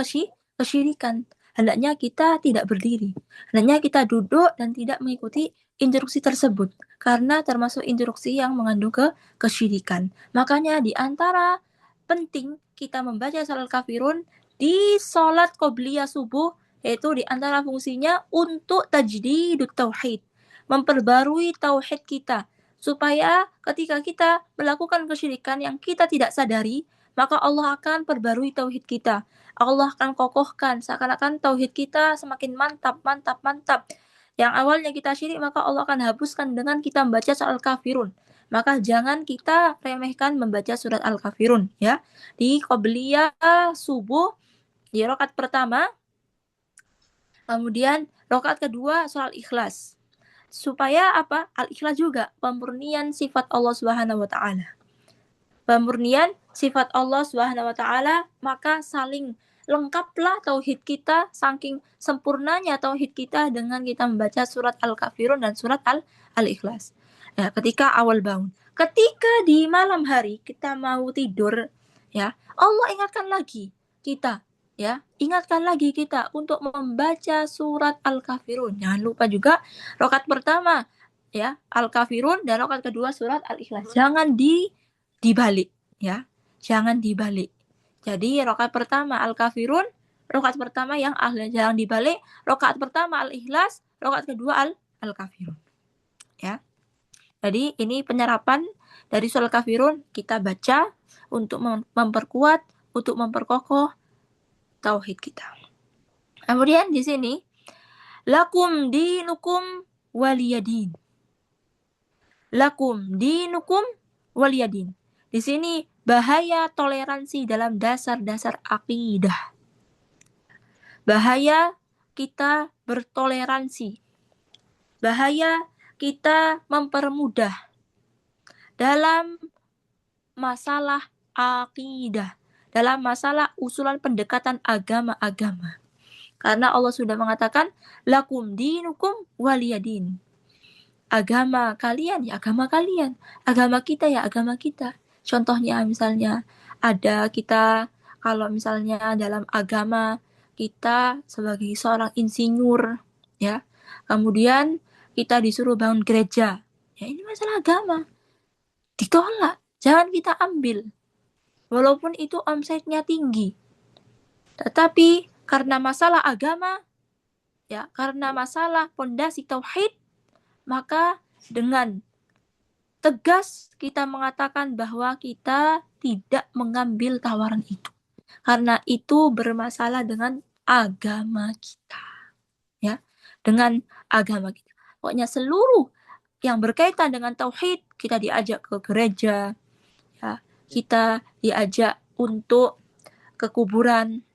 kesyirikan. Hendaknya kita tidak berdiri. Hendaknya kita duduk dan tidak mengikuti instruksi tersebut. Karena termasuk instruksi yang mengandung kesyirikan. Makanya di antara penting kita membaca surah Al-Kafirun di sholat qobliyah subuh, yaitu di antara fungsinya untuk tajdidut tauhid. Memperbarui tauhid kita. Supaya ketika kita melakukan kesyirikan yang kita tidak sadari, maka Allah akan perbarui tauhid kita. Allah akan kokohkan, seakan-akan tauhid kita semakin mantap. Yang awalnya kita syirik, maka Allah akan hapuskan dengan kita membaca surah Al-Kafirun. Maka jangan kita remehkan membaca surat Al-Kafirun, ya. Di qobliyah subuh, di rakaat pertama, kemudian rakaat kedua surah Al-Ikhlas. Supaya apa? Al-Ikhlas juga pemurnian sifat Allah Subhanahu wa taala. Pemurnian sifat Allah Subhanahu wa taala, maka saling lengkaplah tauhid kita, saking sempurnanya tauhid kita dengan kita membaca surat Al-Kafirun dan surat Al-Ikhlas. Ya, ketika awal bangun. Ketika di malam hari kita mau tidur, ya, Allah ingatkan lagi kita, ya, ingatkan lagi kita untuk membaca surat Al-Kafirun. Jangan lupa juga rakaat pertama, ya, Al-Kafirun, dan rakaat kedua surat Al-Ikhlas. Jangan dibalik, ya, jangan dibalik. Jadi rakaat pertama Al-Kafirun, rakaat pertama yang jangan dibalik, rakaat pertama Al-Ikhlas, rakaat kedua Al-Kafirun, ya. Jadi ini penyerapan dari surah Al-Kafirun kita baca untuk memperkuat, untuk memperkokoh tauhid kita. Kemudian di sini lakum dinukum waliyadin. Lakum dinukum waliyadin. Di sini bahaya toleransi dalam dasar-dasar akidah. Bahaya kita bertoleransi. Bahaya kita mempermudah dalam masalah akidah, dalam masalah usulan pendekatan agama-agama. Karena Allah sudah mengatakan, lakum dinukum waliyadin. Agama kalian ya agama kalian, agama kita ya agama kita. Contohnya misalnya ada kita, kalau misalnya dalam agama kita sebagai seorang insinyur, ya, kemudian kita disuruh bangun gereja, ya ini masalah agama, ditolak, jangan kita ambil, walaupun itu omsetnya tinggi. Tetapi karena masalah agama, ya, karena masalah pondasi tauhid, maka dengan tegas kita mengatakan bahwa kita tidak mengambil tawaran itu. Karena itu bermasalah dengan agama kita. Ya, dengan agama kita. Pokoknya seluruh yang berkaitan dengan tauhid, kita diajak ke gereja, ya, kita diajak untuk ke kuburan,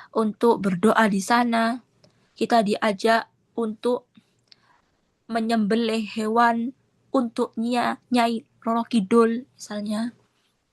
untuk berdoa di sana, kita diajak untuk menyembelih hewan untuk Nyai Roro Kidul misalnya,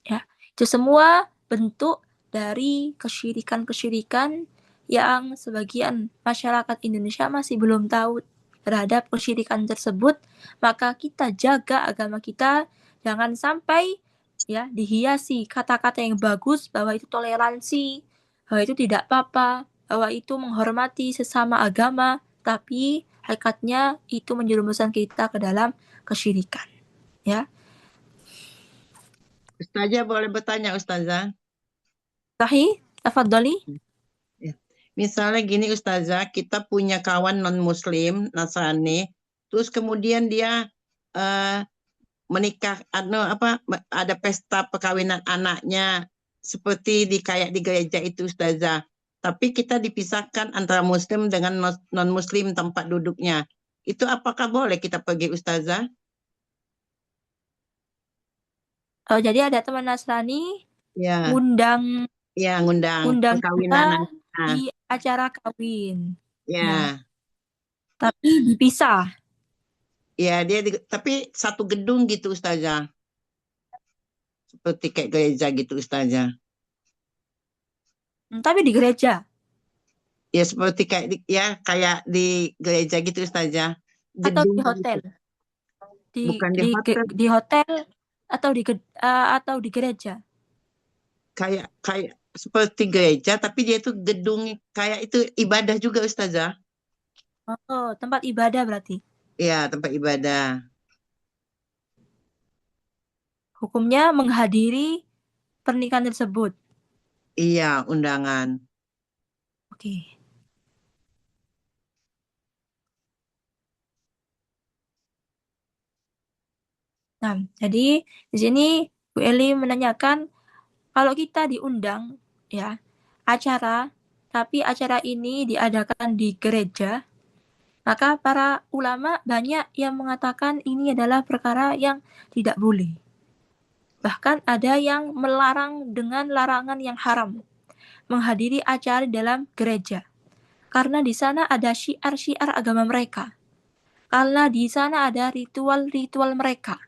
ya, itu semua bentuk dari kesyirikan-kesyirikan yang sebagian masyarakat Indonesia masih belum tahu terhadap kesyirikan tersebut. Maka kita jaga agama kita, jangan sampai, ya, dihiasi kata-kata yang bagus bahwa itu toleransi, bahwa itu tidak apa-apa, bahwa itu menghormati sesama agama, tapi hakikatnya itu menjerumuskan kita ke dalam kesyirikan, ya. Ustazah boleh bertanya, Ustazah? Sahih, tafadhali. Ya. Misalnya gini, Ustazah, kita punya kawan non-muslim, Nasrani, terus kemudian dia menikah, ada pesta perkawinan anaknya, seperti kayak di gereja itu, Ustazah. tapi kita dipisahkan antara muslim dengan non-muslim tempat duduknya. Itu apakah boleh kita pergi, Ustazah? Oh, jadi ada teman Nasrani Ya, ngundang ya ngundang ngundang perkawinan kita anaknya. di acara kawin. Ya, Ya, tapi dipisah. ya tapi satu gedung gitu, Ustazah. Seperti kayak gereja gitu, Ustazah. Tapi di gereja Ya seperti kayak di gereja gitu, Ustazah. atau Gedung di gitu. hotel. Bukan di hotel, Di hotel atau di gereja. kayak seperti gereja, tapi dia itu gedung kayak itu ibadah juga, Ustazah. Oh, tempat ibadah berarti. Iya, tempat ibadah. Hukumnya menghadiri pernikahan tersebut. Iya, undangan. Oke. Nah, jadi di sini Bu Eli menanyakan kalau kita diundang ya acara, tapi acara ini diadakan di gereja, maka para ulama banyak yang mengatakan ini adalah perkara yang tidak boleh. Bahkan ada yang melarang dengan larangan yang haram menghadiri acara di dalam gereja. Karena di sana ada syiar-syiar agama mereka. Karena di sana ada ritual-ritual mereka.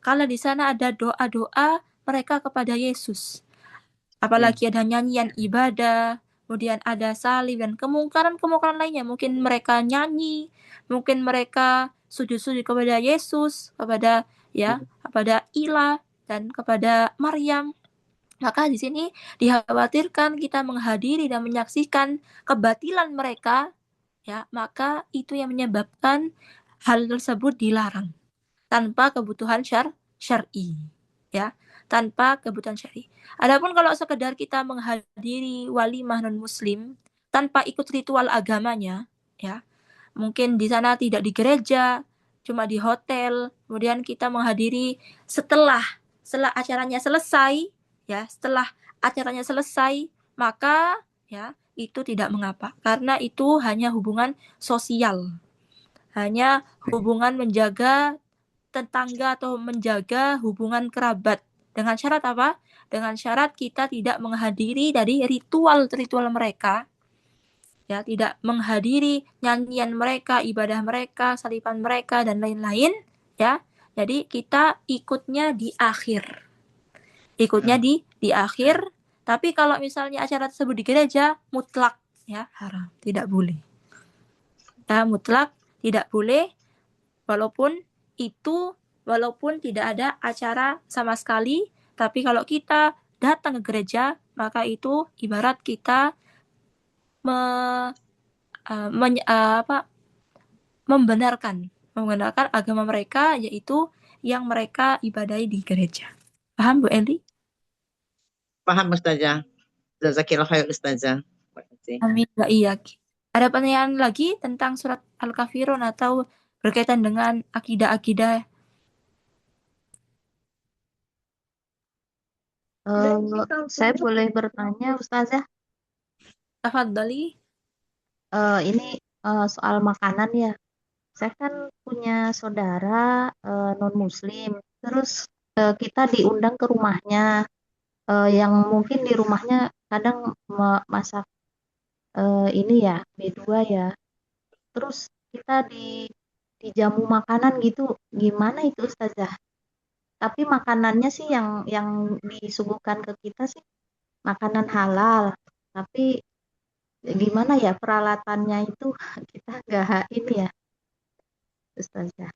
Karena di sana ada doa-doa mereka kepada Yesus. Apalagi ada nyanyian ibadah, kemudian ada salib dan kemungkaran-kemungkaran lainnya. Mungkin mereka nyanyi, mungkin mereka sujud-sujud kepada Yesus, kepada Ilah dan kepada Maryam. Maka di sini dikhawatirkan kita menghadiri dan menyaksikan kebatilan mereka, ya, maka itu yang menyebabkan hal tersebut dilarang tanpa kebutuhan syar'i, ya, tanpa kebutuhan syar'i. Adapun kalau sekedar kita menghadiri walimah non muslim tanpa ikut ritual agamanya, ya, mungkin di sana tidak di gereja, cuma di hotel, kemudian kita menghadiri setelah acaranya selesai, ya, setelah acaranya selesai, maka ya itu tidak mengapa karena itu hanya hubungan sosial, hanya hubungan menjaga tetangga atau menjaga hubungan kerabat. Dengan syarat apa? Dengan syarat kita tidak menghadiri dari ritual-ritual mereka, ya, tidak menghadiri nyanyian mereka, ibadah mereka, salipan mereka dan lain-lain, ya. Jadi kita ikutnya di akhir. Ikutnya di akhir, tapi kalau misalnya acara tersebut di gereja mutlak ya haram, tidak boleh. Ya, mutlak tidak boleh walaupun tidak ada acara sama sekali, tapi kalau kita datang ke gereja, maka itu ibarat kita membenarkan agama mereka, yaitu yang mereka ibadahi di gereja. Paham, Bu Eli? Paham, Ustazah. Jazakillah khair, Ustazah. Amin. Iya. Ada pertanyaan lagi tentang surat Al-Kafirun atau berkaitan dengan akidah-akidah? Saya boleh bertanya, Ustazah? Tafadhali. Ini soal makanan ya. Saya kan punya saudara non-muslim. Terus kita diundang ke rumahnya. Yang mungkin di rumahnya kadang masak ini ya, B2 ya. Terus kita dijamu makanan gitu. Gimana itu, Ustazah? Tapi makanannya sih yang disuguhkan ke kita sih makanan halal. Tapi gimana ya peralatannya itu kita nggak ini ya, Ustazah.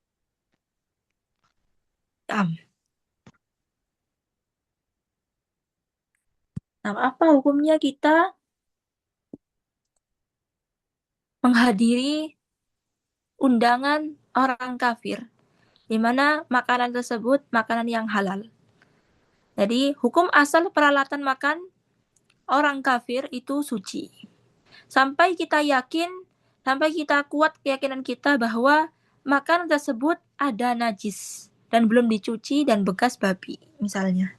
Nah, apa hukumnya kita menghadiri undangan orang kafir, di mana makanan tersebut makanan yang halal? Jadi, hukum asal peralatan makan orang kafir itu suci. Sampai kita kuat keyakinan kita bahwa makanan tersebut ada najis dan belum dicuci dan bekas babi, misalnya.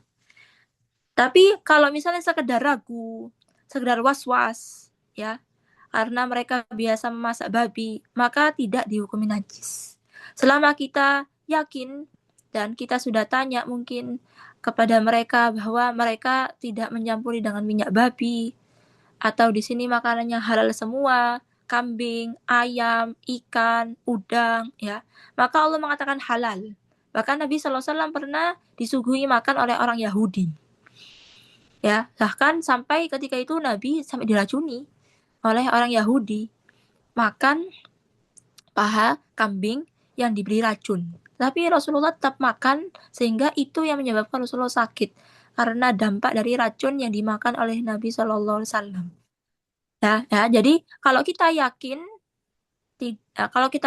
Tapi kalau misalnya sekedar ragu, sekedar was-was, ya, karena mereka biasa memasak babi, maka tidak dihukumi najis. Selama kita yakin dan kita sudah tanya mungkin kepada mereka bahwa mereka tidak mencampuri dengan minyak babi, atau di sini makanannya halal semua, kambing, ayam, ikan, udang, ya, maka Allah mengatakan halal. Bahkan Nabi SAW pernah disuguhi makan oleh orang Yahudi. Ya, bahkan sampai ketika itu Nabi sampai diracuni oleh orang Yahudi, makan paha kambing yang diberi racun. Tapi Rasulullah tetap makan sehingga itu yang menyebabkan Rasulullah sakit karena dampak dari racun yang dimakan oleh Nabi SAW. Ya, jadi kalau kita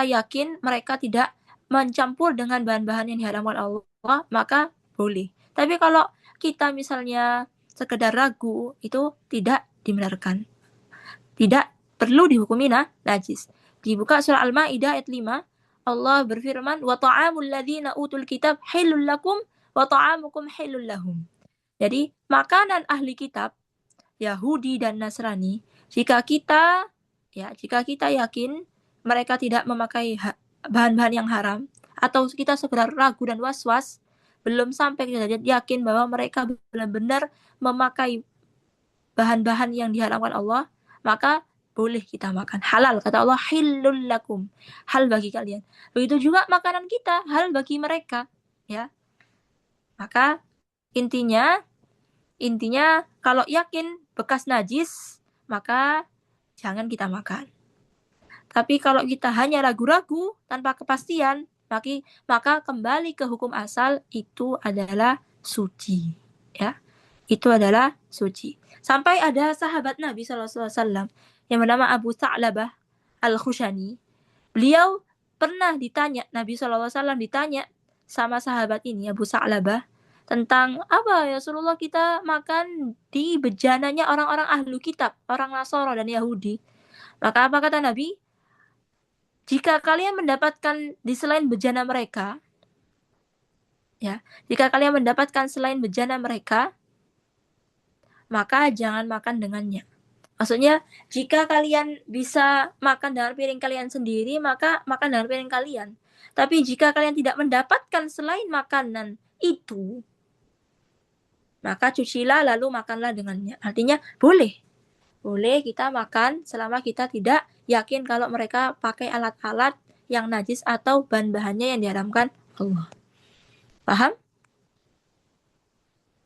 yakin mereka tidak mencampur dengan bahan-bahan yang diharamkan Allah, maka boleh. Tapi kalau kita misalnya sekedar ragu, itu tidak dibenarkan. Tidak perlu dihukumi najis. Dibuka surah Al-Maidah ayat 5, Allah berfirman, "Wa ta'amul ladzina utul kitab halul lakum wa ta'amukum halul lahum." Jadi, makanan ahli kitab Yahudi dan Nasrani, jika kita yakin mereka tidak memakai bahan-bahan yang haram, atau kita sekedar ragu dan was-was, belum sampai kita yakin bahwa mereka benar-benar memakai bahan-bahan yang diharamkan Allah, maka boleh kita makan. Halal, kata Allah, hillul lakum, hal bagi kalian. Begitu juga makanan kita, hal bagi mereka. Ya, maka intinya kalau yakin bekas najis, maka jangan kita makan. Tapi kalau kita hanya ragu-ragu tanpa kepastian, maka kembali ke hukum asal, itu adalah suci. Ya, itu adalah suci. Sampai ada sahabat Nabi SAW yang bernama Abu Tha'labah Al-Khushani. Beliau pernah ditanya, Nabi SAW ditanya sama sahabat ini, Abu Tha'labah, tentang apa ya Rasulullah, kita makan di bejananya orang-orang ahlu kitab, orang Nasara dan Yahudi. Maka apa kata Nabi? Jika kalian mendapatkan di selain bejana mereka, ya, jika kalian mendapatkan selain bejana mereka, maka jangan makan dengannya. Maksudnya, jika kalian bisa makan dengan piring kalian sendiri, maka makan dengan piring kalian. Tapi jika kalian tidak mendapatkan selain makanan itu, maka cucilah lalu makanlah dengannya. Artinya boleh kita makan selama kita tidak yakin kalau mereka pakai alat-alat yang najis atau bahan-bahannya yang diharamkan Allah. Paham?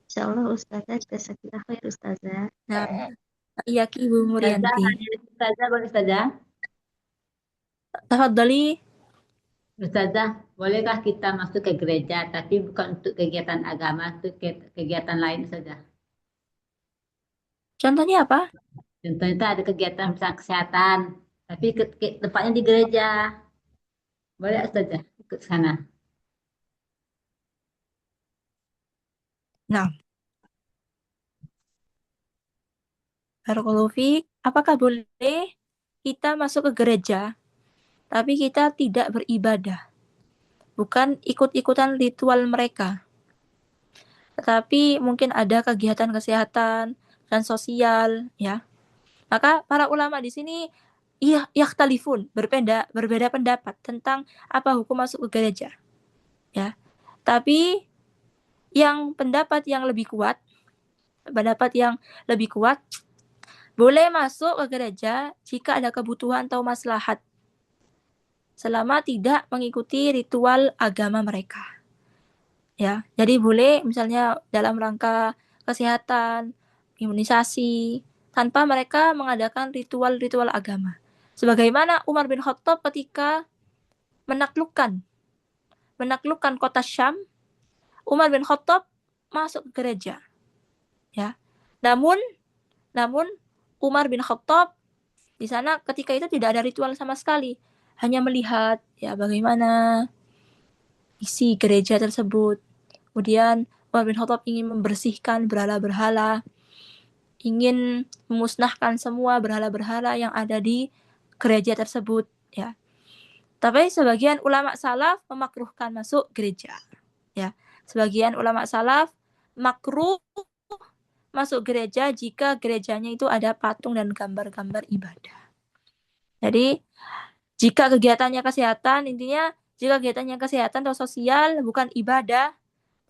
Insyaallah Ustazah, jazakallahu khair Ustazah. Nah, iya Ibu Murianti. Ustazah, boleh Ustazah? Tafadhali. Ustazah, bolehkah kita masuk ke gereja tapi bukan untuk kegiatan agama, untuk kegiatan lain saja? Contohnya apa? Contohnya ada kegiatan misalnya kesehatan, tapi tempatnya di gereja. Boleh Ustazah ikut sana? Nah, Barakallahu fiik, apakah boleh kita masuk ke gereja tapi kita tidak beribadah? Bukan ikut-ikutan ritual mereka. Tetapi mungkin ada kegiatan kesehatan dan sosial, ya. Maka para ulama di sini yakhtalifun, berbeda pendapat tentang apa hukum masuk ke gereja. Ya. Tapi pendapat yang lebih kuat boleh masuk ke gereja jika ada kebutuhan atau maslahat, selama tidak mengikuti ritual agama mereka. Ya, jadi boleh misalnya dalam rangka kesehatan, imunisasi, tanpa mereka mengadakan ritual-ritual agama. Sebagaimana Umar bin Khattab ketika menaklukkan kota Syam, Umar bin Khattab masuk ke gereja. Ya. Namun Umar bin Khattab di sana ketika itu tidak ada ritual sama sekali, hanya melihat ya bagaimana isi gereja tersebut. Kemudian Umar bin Khattab ingin membersihkan berhala-berhala, ingin memusnahkan semua berhala-berhala yang ada di gereja tersebut, ya. Tapi sebagian ulama salaf memakruhkan masuk gereja, ya. Sebagian ulama salaf makruh masuk gereja jika gerejanya itu ada patung dan gambar-gambar ibadah. Jadi, jika kegiatannya kesehatan, intinya jika kegiatannya kesehatan atau sosial bukan ibadah,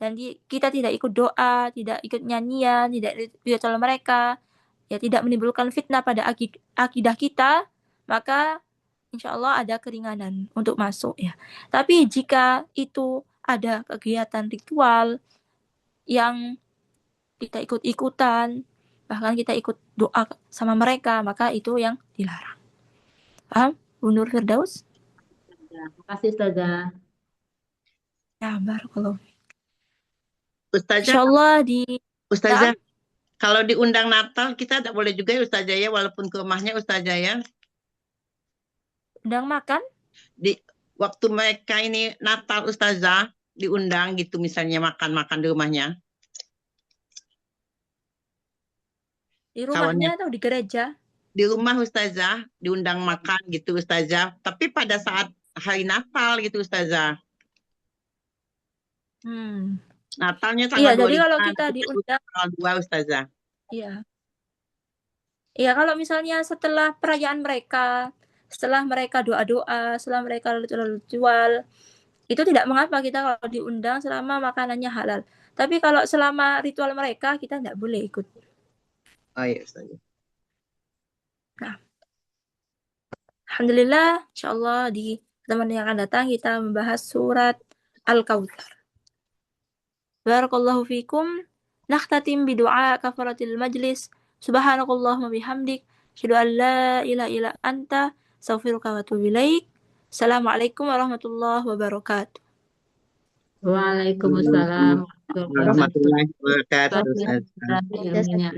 dan kita tidak ikut doa, tidak ikut nyanyian, tidak ikut mereka, ya tidak menimbulkan fitnah pada akidah kita, maka insya Allah ada keringanan untuk masuk ya. Tapi jika itu ada kegiatan ritual yang kita ikut-ikutan, bahkan kita ikut doa sama mereka, maka itu yang dilarang. Paham, Bu Nur Firdaus? Terima kasih Ustazah. Ya, barakallahu. Ustazah, Insyaallah Ustazah, kalau diundang Natal kita tidak boleh juga ya Ustazah ya, walaupun ke rumahnya Ustazah ya. undang makan Di waktu mereka ini Natal Ustazah diundang gitu misalnya makan-makan di rumahnya. di rumahnya atau di gereja? Di rumah Ustazah diundang makan gitu Ustazah, tapi pada saat hari Natal gitu Ustazah. Natalnya Iya, tanggal jadi 25, kalau kita diundang tanggal 2 Ustazah. Iya. Iya, kalau misalnya setelah perayaan mereka, setelah mereka doa-doa, setelah mereka ritual, itu tidak mengapa kita kalau diundang selama makanannya halal. Tapi kalau selama ritual mereka, kita tidak boleh ikut. Oh iya Ustazah. Nah, alhamdulillah, insyaallah di pertemuan yang akan datang kita membahas surat Al-Kautsar. Barakallahu fikum. Nakhtatim bidu'a kafaratil majlis. Subhanakallahumma bihamdik. Asyhadu an la ilaha illa anta. Astaghfiruka wa atubu ilaik. Assalamualaikum warahmatullahi wabarakatuh. Waalaikumsalam warahmatullahi Warahmatullahi wabarakatuh wabarakatuh. Ustazah. Ilmunya.